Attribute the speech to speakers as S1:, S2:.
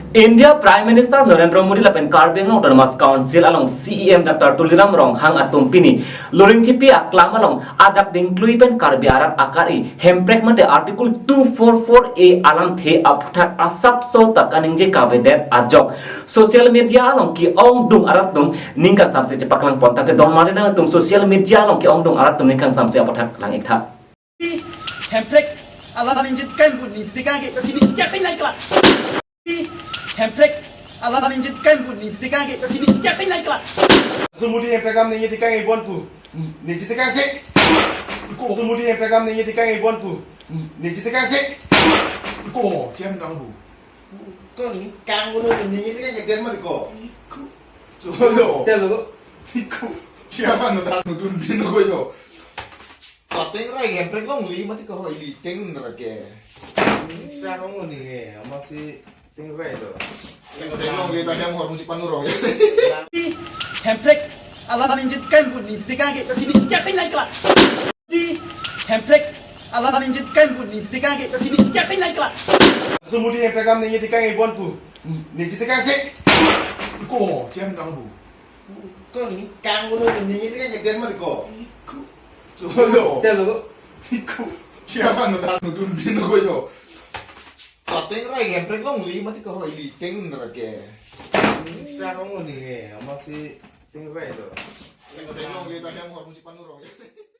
S1: India Prime Minister Narendra Modi lapen Karbeng Autonomous Council along CEM Dr. Tuliram Ronghang Atumpini Luring Tipi Aklam along Ajak Dinkluipen Karbiarat Akari Hemprek Mate Article 244A alam the aputak asap so takaning kavedet ajok social media along ki ong dung arat tung ningkang samse cepaklang pontak te don marina tung social media along ki ong dung arat tung ningkang samse aputak lang ikta
S2: Hemprek Allah ninjit kan pun ni tiga ke sini jatin naik lah. Hemprek Allah ninjit kan pun ni tiga ke sini jatin naik lah.
S3: Sumudi yang pegam ni tiga ibon pu ni tiga ke. Sumudi yang pegam ni tiga ibon pu ni tiga ke. Ko siam nang bu. Ko ni kang bu ni tiga ke der mar ko. Coba. Telo. Ko siapa nu tak nudun binu ko yo. Pateng rai gemprek long li mati ko li teng nrake. Sarong ni masih teng rai do. Teng long li ta yang hor muci panuro.
S2: Hemprek Allah ninjit kan pun ni tiga ke sini jatin naik lah. Hemprek Allah ninjit kan pun ni tiga ke sini jatin naik lah.
S3: Sumudi yang pegam ni tiga ibon pu ni tiga ke. Ko siam nang bu. Ko ni kang bu ni tiga ke der mar ko. Coba. Telo. Siapa nu tak nudun binu ko yo. Pateng rai gemprek long li mati ko li teng nrake. Sarong ni masih teng rai do. Teng long li ta yang hor muci panuro.